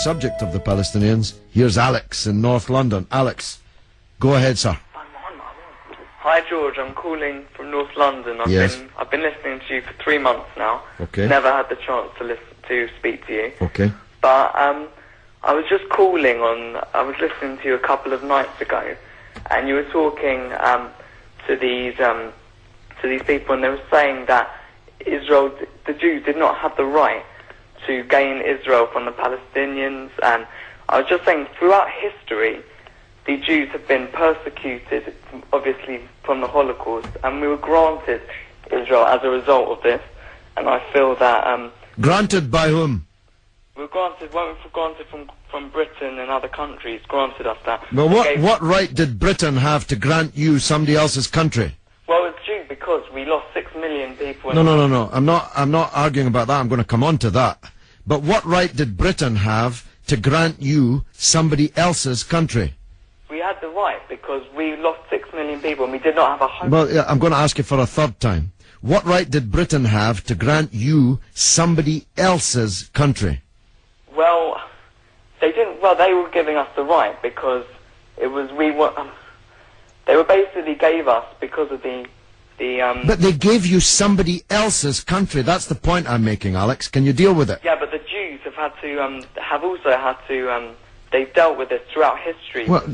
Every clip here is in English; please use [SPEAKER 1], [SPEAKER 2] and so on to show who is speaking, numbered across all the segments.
[SPEAKER 1] subject of the Palestinians. Here's Alex in North London. Alex, go ahead, sir.
[SPEAKER 2] Hi George, I'm calling from North London. I've been listening to you for 3 months now.
[SPEAKER 1] Okay.
[SPEAKER 2] Never had the chance to speak to you.
[SPEAKER 1] Okay.
[SPEAKER 2] But I was just calling on. I was listening to you a couple of nights ago, and you were talking to these people, and they were saying that Israel, the Jews, did not have the right to gain Israel from the Palestinians. And I was just saying, throughout history, the Jews have been persecuted, obviously, from the Holocaust, and we were granted Israel as a result of this. And I feel that...
[SPEAKER 1] granted by whom?
[SPEAKER 2] We were granted from Britain and other countries, granted us that.
[SPEAKER 1] But what right did Britain have to grant you somebody else's country?
[SPEAKER 2] Well, it's due because we lost 6 million people...
[SPEAKER 1] No. I'm not arguing about that. I'm going to come on to that. But what right did Britain have to grant you somebody else's country?
[SPEAKER 2] We had the right because we lost 6 million people and we did not have a home.
[SPEAKER 1] Well, yeah, I'm going to ask you for a third time. What right did Britain have to grant you somebody else's country?
[SPEAKER 2] Well, they didn't. Well, they were giving us the right because it was they were basically gave us because of the.
[SPEAKER 1] But they gave you somebody else's country. That's the point I'm making, Alex. Can you deal with it?
[SPEAKER 2] Yeah, but the Jews have also had to. They've dealt with this throughout history.
[SPEAKER 1] Well,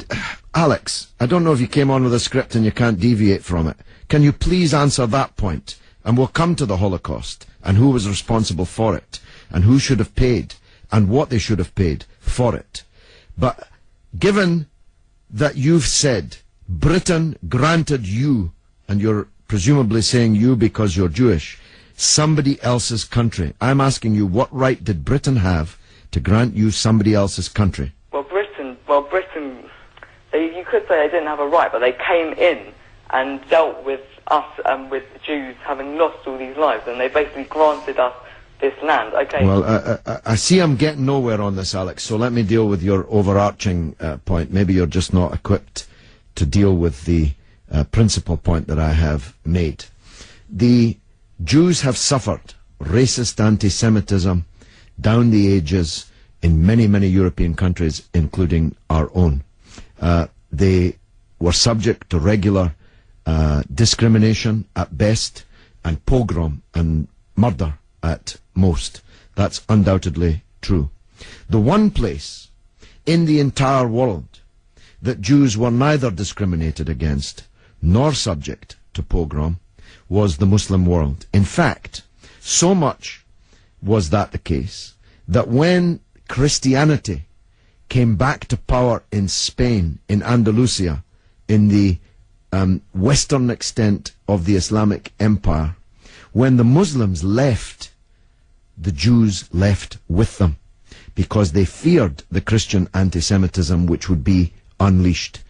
[SPEAKER 1] Alex, I don't know if you came on with a script and you can't deviate from it. Can you please answer that point? And we'll come to the Holocaust and who was responsible for it and who should have paid and what they should have paid for it. But given that you've said Britain granted you, and you're presumably saying you because you're Jewish, somebody else's country, I'm asking you, what right did Britain have to grant you somebody else's country?
[SPEAKER 2] Britain, you could say they didn't have a right, but they came in and dealt with us and with the Jews having lost all these lives, and they basically granted us this land. Okay.
[SPEAKER 1] Well, I see I'm getting nowhere on this, Alex, so let me deal with your overarching point. Maybe you're just not equipped to deal with the principal point that I have made. The Jews have suffered racist anti-Semitism down the ages in many, many European countries, including our own. They were subject to regular discrimination at best, and pogrom and murder at most. That's undoubtedly true. The one place in the entire world that Jews were neither discriminated against nor subject to pogrom was the Muslim world. In fact, so much was that the case that when Christianity came back to power in Spain, in Andalusia, in the western extent of the Islamic Empire, when the Muslims left, the Jews left with them because they feared the Christian anti-Semitism which would be unleashed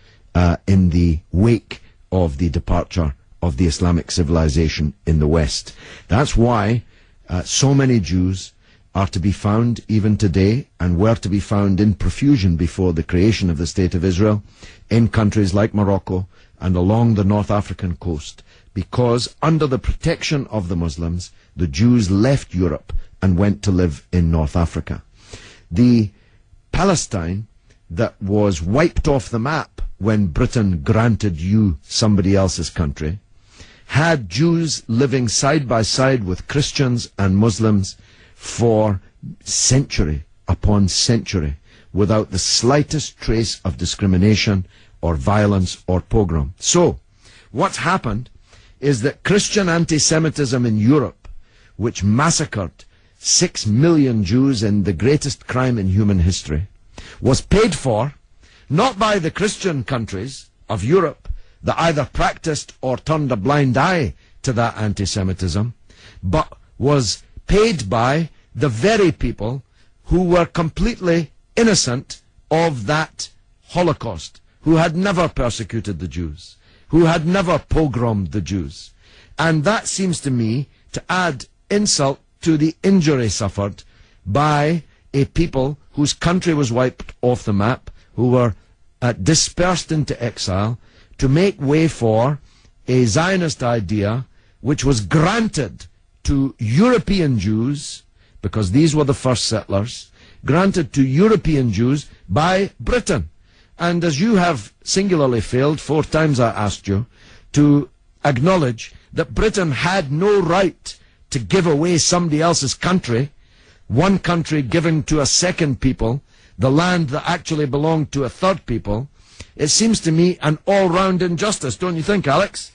[SPEAKER 1] in the wake of the departure of the Islamic civilization in the West. That's why so many Jews are to be found even today, and were to be found in profusion before the creation of the State of Israel, in countries like Morocco and along the North African coast, because under the protection of the Muslims, the Jews left Europe and went to live in North Africa. The Palestine that was wiped off the map when Britain granted you somebody else's country had Jews living side by side with Christians and Muslims for century upon century without the slightest trace of discrimination or violence or pogrom. So, what's happened is that Christian anti-Semitism in Europe, which massacred 6 million Jews in the greatest crime in human history, was paid for not by the Christian countries of Europe that either practiced or turned a blind eye to that anti-Semitism, but was paid by the very people who were completely innocent of that Holocaust, who had never persecuted the Jews, who had never pogromed the Jews. And that seems to me to add insult to the injury suffered by a people whose country was wiped off the map, who were dispersed into exile, to make way for a Zionist idea which was granted to European Jews, because these were the first settlers, granted to European Jews by Britain. And as you have singularly failed, 4 times I asked you, to acknowledge that Britain had no right to give away somebody else's country, one country giving to a second people, the land that actually belonged to a third people, it seems to me an all-round injustice, don't you think, Alex?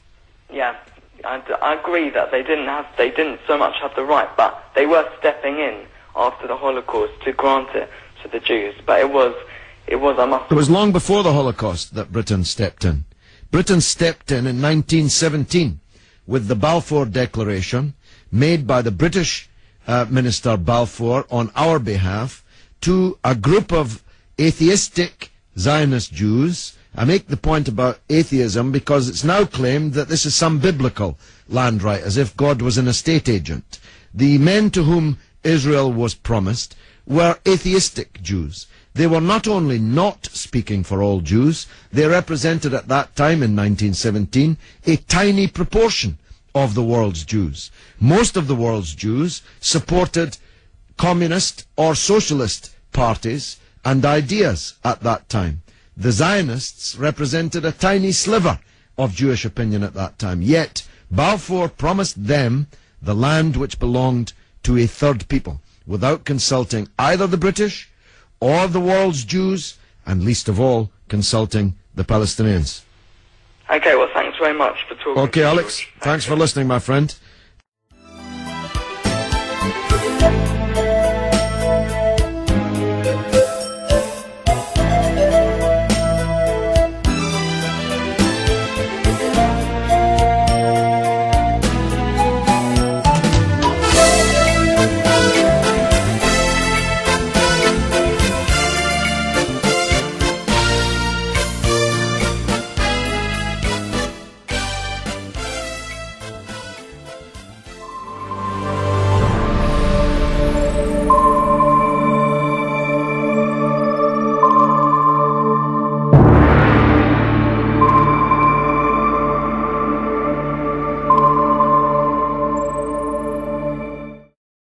[SPEAKER 2] Yeah, I agree that they didn't so much have the right, but they were stepping in after the Holocaust to grant it to the Jews. But it was
[SPEAKER 1] long before the Holocaust that Britain stepped in. Britain stepped in 1917 with the Balfour Declaration made by the British Minister Balfour on our behalf to a group of atheistic Zionist Jews. I make the point about atheism because it's now claimed that this is some biblical land right, as if God was an estate agent. The men to whom Israel was promised were atheistic Jews. They were not only not speaking for all Jews, they represented at that time in 1917 a tiny proportion of the world's Jews. Most of the world's Jews supported communist or socialist parties and ideas at that time. The Zionists represented a tiny sliver of Jewish opinion at that time. Yet Balfour promised them the land which belonged to a third people, without consulting either the British or the world's Jews, and least of all, consulting the Palestinians.
[SPEAKER 2] Okay, well, thanks very much for talking.
[SPEAKER 1] Okay, Alex, thanks for listening, my friend.